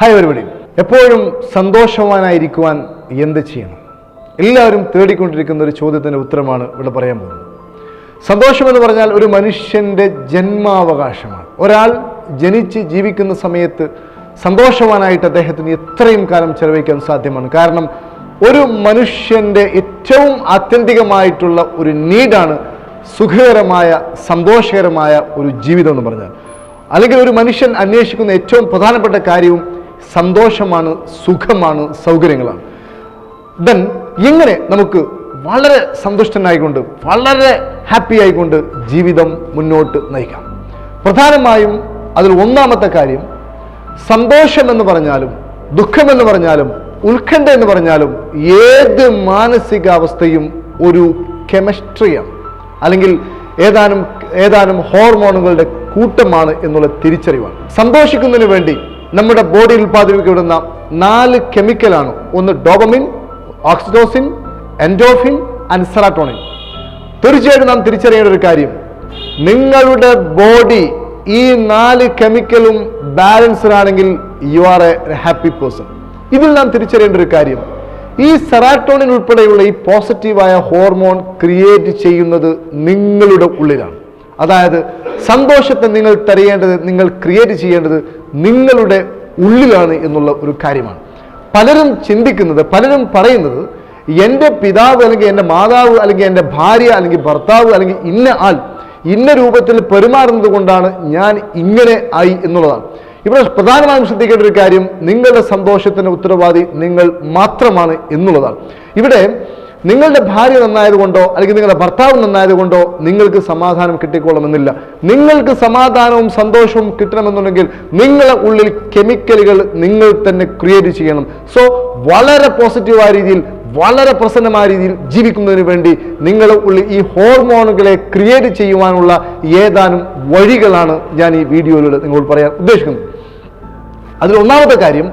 Hi everybody. എപ്പോഴും സന്തോഷവാനായിരിക്കുവാൻ എന്ത് ചെയ്യണം? എല്ലാവരും തേടിക്കൊണ്ടിരിക്കുന്ന ഒരു ചോദ്യത്തിൻ്റെ ഉത്തരമാണ് ഇവിടെ പറയാൻ പോകുന്നത്. സന്തോഷമെന്ന് പറഞ്ഞാൽ ഒരു മനുഷ്യൻ്റെ ജന്മാവകാശമാണ്. ഒരാൾ ജനിച്ച് ജീവിക്കുന്ന സമയത്ത് സന്തോഷവാനായിട്ട് അദ്ദേഹത്തിന് എത്രയും കാലം ചെലവഴിക്കാൻ സാധ്യമാണ്. കാരണം ഒരു മനുഷ്യൻ്റെ ഏറ്റവും ആത്യന്തികമായിട്ടുള്ള ഒരു നീഡാണ് സുഖകരമായ സന്തോഷകരമായ ഒരു ജീവിതം എന്ന് പറഞ്ഞാൽ. അല്ലെങ്കിൽ ഒരു മനുഷ്യൻ അന്വേഷിക്കുന്ന ഏറ്റവും പ്രധാനപ്പെട്ട കാര്യവും സന്തോഷമാണ്, സുഖമാണ്, സൗകര്യങ്ങളാണ്. ദെൻ എങ്ങനെ നമുക്ക് വളരെ സന്തുഷ്ടനായിക്കൊണ്ട് വളരെ ഹാപ്പി ആയിക്കൊണ്ട് ജീവിതം മുന്നോട്ട് നയിക്കാം? പ്രധാനമായും അതിൽ ഒന്നാമത്തെ കാര്യം, സന്തോഷം എന്ന് പറഞ്ഞാലും ദുഃഖമെന്ന് പറഞ്ഞാലും ഉത്കണ്ഠ എന്ന് പറഞ്ഞാലും ഏത് മാനസികാവസ്ഥയും ഒരു കെമിസ്ട്രിയാണ്, അല്ലെങ്കിൽ ഏതാനും ഹോർമോണുകളുടെ കൂട്ടമാണ് എന്നുള്ള തിരിച്ചറിവാണ്. സന്തോഷിക്കുന്നതിന് വേണ്ടി നമ്മുടെ ബോഡിയിൽ ഉൽപ്പാദിപ്പിക്കപ്പെടുന്ന 4 കെമിക്കലാണ്. ഒന്ന് ഡോപമിൻ, ഓക്സിറ്റോസിൻ, എൻഡോർഫിൻ ആൻഡ് സെറോട്ടോണിൻ. തീർച്ചയായിട്ടും നാം തിരിച്ചറിയേണ്ട ഒരു കാര്യം, നിങ്ങളുടെ ബോഡി ഈ 4 കെമിക്കലും ബാലൻസ്ഡ് ആണെങ്കിൽ you are A happy person. ഇതിൽ നാം തിരിച്ചറിയേണ്ട ഒരു കാര്യം, ഈ സെറോട്ടോണിൻ ഉൾപ്പെടെയുള്ള ഈ പോസിറ്റീവായ ഹോർമോൺ ക്രിയേറ്റ് ചെയ്യുന്നത് നിങ്ങളുടെ ഉള്ളിലാണ്. അതായത് സന്തോഷത്തെ നിങ്ങൾ തരയേണ്ടത്, നിങ്ങൾ ക്രിയേറ്റ് ചെയ്യേണ്ടത് നിങ്ങളുടെ ഉള്ളിലാണ് എന്നുള്ള ഒരു കാര്യമാണ്. പലരും ചിന്തിക്കുന്നത്, പലരും പറയുന്നത്, എൻ്റെ പിതാവ് അല്ലെങ്കിൽ എൻ്റെ മാതാവ് അല്ലെങ്കിൽ എൻ്റെ ഭാര്യ അല്ലെങ്കിൽ ഭർത്താവ് അല്ലെങ്കിൽ ഇന്ന ആൾ ഇന്ന രൂപത്തിൽ പെരുമാറുന്നത് കൊണ്ടാണ് ഞാൻ ഇങ്ങനെ ആയി എന്നുള്ളതാണ്. ഇവിടെ പ്രധാനമായും ശ്രദ്ധിക്കേണ്ട ഒരു കാര്യം, നിങ്ങളുടെ സന്തോഷത്തിന് ഉത്തരവാദി നിങ്ങൾ മാത്രമാണ് എന്നുള്ളതാണ്. ഇവിടെ നിങ്ങളുടെ ഭാര്യ നന്നായതുകൊണ്ടോ അല്ലെങ്കിൽ നിങ്ങളുടെ ഭർത്താവ് നന്നായതുകൊണ്ടോ നിങ്ങൾക്ക് സമാധാനം കിട്ടിക്കൊള്ളണമെന്നില്ല. നിങ്ങൾക്ക് സമാധാനവും സന്തോഷവും കിട്ടണമെന്നുണ്ടെങ്കിൽ നിങ്ങളുടെ ഉള്ളിൽ കെമിക്കലുകൾ നിങ്ങൾ തന്നെ ക്രിയേറ്റ് ചെയ്യണം. സോ വളരെ പോസിറ്റീവായ രീതിയിൽ, വളരെ പ്രസന്നമായ രീതിയിൽ ജീവിക്കുന്നതിന് വേണ്ടി നിങ്ങളുടെ ഉള്ളിൽ ഈ ഹോർമോണുകളെ ക്രിയേറ്റ് ചെയ്യുവാനുള്ള ഏതാനും വഴികളാണ് ഞാൻ ഈ വീഡിയോയിലൂടെ നിങ്ങളോട് പറയാൻ ഉദ്ദേശിക്കുന്നത്. അതിൽ ഒന്നാമത്തെ കാര്യം,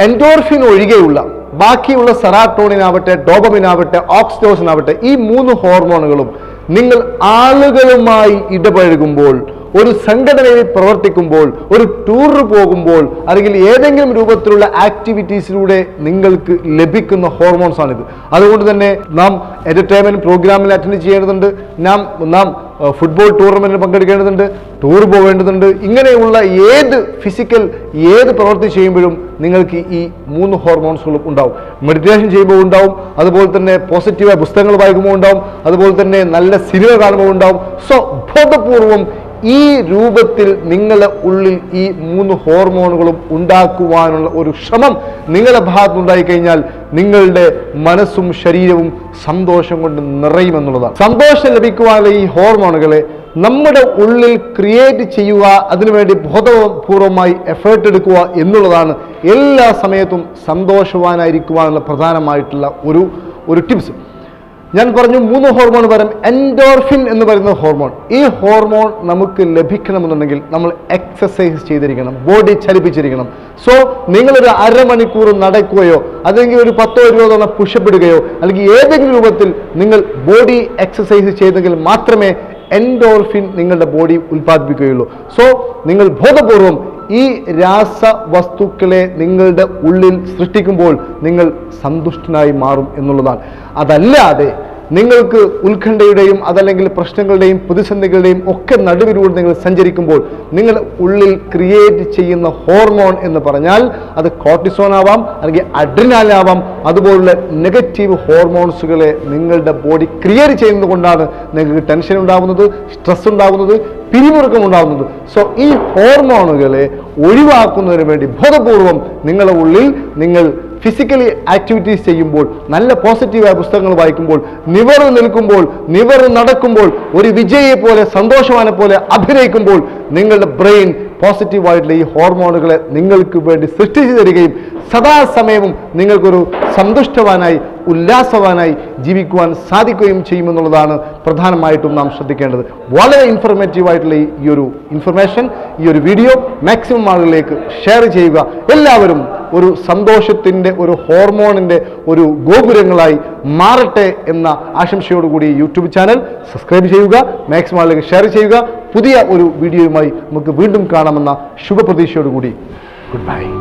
എൻഡോർഫിൻ ഒഴികെയുള്ള ബാക്കിയുള്ള സെറോട്ടോണിൻ ആവട്ടെ, ഡോപമിൻ ആവട്ടെ, ഓക്സിറ്റോസിൻ ആവട്ടെ, ഈ 3 ഹോർമോണുകളും നിങ്ങൾ ആളുകളുമായി ഇടപഴകുമ്പോൾ, ഒരു സംഘടനയിൽ പ്രവർത്തിക്കുമ്പോൾ, ഒരു ടൂറിന് പോകുമ്പോൾ, അല്ലെങ്കിൽ ഏതെങ്കിലും രൂപത്തിലുള്ള ആക്ടിവിറ്റീസിലൂടെ നിങ്ങൾക്ക് ലഭിക്കുന്ന ഹോർമോൺസ് ആണിത്. അതുകൊണ്ട് തന്നെ നാം എന്റർടൈൻമെന്റ് പ്രോഗ്രാമിൽ അറ്റൻഡ് ചെയ്യേണ്ടതുണ്ട്, നാം ഫുട്ബോൾ ടൂർണമെന്റിൽ പങ്കെടുക്കേണ്ടതുണ്ട്, ടൂർ പോകേണ്ടതുണ്ട്. ഇങ്ങനെയുള്ള ഏത് പ്രവൃത്തി ചെയ്യുമ്പോഴും നിങ്ങൾക്ക് ഈ 3 ഹോർമോൺസുകളും ഉണ്ടാവും. മെഡിറ്റേഷൻ ചെയ്യുമ്പോൾ ഉണ്ടാവും, അതുപോലെ തന്നെ പോസിറ്റീവായ പുസ്തകങ്ങൾ വായിക്കുമ്പോൾ ഉണ്ടാവും, അതുപോലെ തന്നെ നല്ല സിനിമ കാണുമ്പോൾ ഉണ്ടാവും. സോ ബോധപൂർവം ഈ രൂപത്തിൽ നിങ്ങളുടെ ഉള്ളിൽ ഈ 3 ഹോർമോണുകളും ഉണ്ടാക്കുവാനുള്ള ഒരു ശ്രമം നിങ്ങളുടെ ഭാഗത്തുണ്ടായി കഴിഞ്ഞാൽ നിങ്ങളുടെ മനസ്സും ശരീരവും സന്തോഷം കൊണ്ട് നിറയുമെന്നുള്ളതാണ്. സന്തോഷം ലഭിക്കുവാനുള്ള ഈ ഹോർമോണുകളെ നമ്മുടെ ഉള്ളിൽ ക്രിയേറ്റ് ചെയ്യുക, അതിനുവേണ്ടി ബോധപൂർവമായി എഫേർട്ട് എടുക്കുക എന്നുള്ളതാണ് എല്ലാ സമയത്തും സന്തോഷവാനായിരിക്കുവാനുള്ള പ്രധാനമായിട്ടുള്ള ഒരു ടിപ്സ്. ഞാൻ പറഞ്ഞു 3 ഹോർമോൺ പകരം എൻഡോർഫിൻ എന്ന് പറയുന്ന ഹോർമോൺ. ഈ ഹോർമോൺ നമുക്ക് ലഭിക്കണമെന്നുണ്ടെങ്കിൽ നമ്മൾ എക്സസൈസ് ചെയ്തിരിക്കണം, ബോഡി ചലിപ്പിച്ചിരിക്കണം. സോ നിങ്ങളൊരു അരമണിക്കൂർ നടക്കുകയോ അല്ലെങ്കിൽ ഒരു 10-20 തവണ പുഷപ്പ് ഇടുകയോ അല്ലെങ്കിൽ ഏതെങ്കിലും രൂപത്തിൽ നിങ്ങൾ ബോഡി എക്സസൈസ് ചെയ്തെങ്കിൽ മാത്രമേ എൻഡോർഫിൻ നിങ്ങളുടെ ബോഡി ഉൽപ്പാദിപ്പിക്കുകയുള്ളൂ. സോ നിങ്ങൾ ബോധപൂർവം ഈ രാസവസ്തുക്കളെ നിങ്ങളുടെ ഉള്ളിൽ സൃഷ്ടിക്കുമ്പോൾ നിങ്ങൾ സന്തുഷ്ടനായി മാറും എന്നുള്ളതാണ്. അതല്ലാതെ നിങ്ങൾക്ക് ഉത്കണ്ഠയുടെയും അതല്ലെങ്കിൽ പ്രശ്നങ്ങളുടെയും പ്രതിസന്ധികളുടെയും ഒക്കെ നടുവിലൂടെ നിങ്ങൾ സഞ്ചരിക്കുമ്പോൾ നിങ്ങളുടെ ഉള്ളിൽ ക്രിയേറ്റ് ചെയ്യുന്ന ഹോർമോൺ എന്ന് പറഞ്ഞാൽ അത് കോർട്ടിസോൺ ആവാം, അല്ലെങ്കിൽ അഡ്രിനാലിൻ ആവാം, അതുപോലുള്ള നെഗറ്റീവ് ഹോർമോൺസുകളെ നിങ്ങളുടെ ബോഡി ക്രിയേറ്റ് ചെയ്യുന്നത് കൊണ്ടാണ് നിങ്ങൾക്ക് ടെൻഷൻ ഉണ്ടാകുന്നത്, സ്ട്രെസ് ഉണ്ടാകുന്നത്, പിരിമുറുക്കം ഉണ്ടാകുന്നത്. സോ ഈ ഹോർമോണുകളെ ഒഴിവാക്കുന്നതിന് വേണ്ടി ബോധപൂർവം നിങ്ങളുടെ ഉള്ളിൽ നിങ്ങൾ ഫിസിക്കലി ആക്ടിവിറ്റീസ് ചെയ്യുമ്പോൾ, നല്ല പോസിറ്റീവായ പുസ്തകങ്ങൾ വായിക്കുമ്പോൾ, നിവർന്ന് നിൽക്കുമ്പോൾ, നിവർന്ന് നടക്കുമ്പോൾ, ഒരു വിജയിയെ പോലെ സന്തോഷവാനെ പോലെ അഭിനയിക്കുമ്പോൾ നിങ്ങളുടെ ബ്രെയിൻ പോസിറ്റീവായിട്ടുള്ള ഈ ഹോർമോണുകളെ നിങ്ങൾക്ക് വേണ്ടി സൃഷ്ടിച്ചു തരികയും സദാസമയവും നിങ്ങൾക്കൊരു സന്തുഷ്ടവാനായി ഉല്ലാസവാനായി ജീവിക്കുവാൻ സാധിക്കുകയും ചെയ്യുമെന്നുള്ളതാണ് പ്രധാനമായിട്ടും നാം ശ്രദ്ധിക്കേണ്ടത്. വളരെ ഇൻഫർമേറ്റീവായിട്ടുള്ള ഈ ഒരു ഇൻഫർമേഷൻ, ഈ ഒരു വീഡിയോ മാക്സിമം ആളുകളിലേക്ക് ഷെയർ ചെയ്യുക. എല്ലാവരും ഒരു സന്തോഷത്തിൻ്റെ, ഒരു ഹോർമോണിൻ്റെ ഒരു ഗോപുരങ്ങളായി മാറട്ടെ എന്ന ആശംസയോടുകൂടി യൂട്യൂബ് ചാനൽ സബ്സ്ക്രൈബ് ചെയ്യുക, മാക്സിമം ആളുകളിലേക്ക് ഷെയർ ചെയ്യുക. പുതിയ ഒരു വീഡിയോയുമായി നമുക്ക് വീണ്ടും കാണാമെന്ന ശുഭപ്രതീക്ഷയോടുകൂടി ഗുഡ് ബൈ.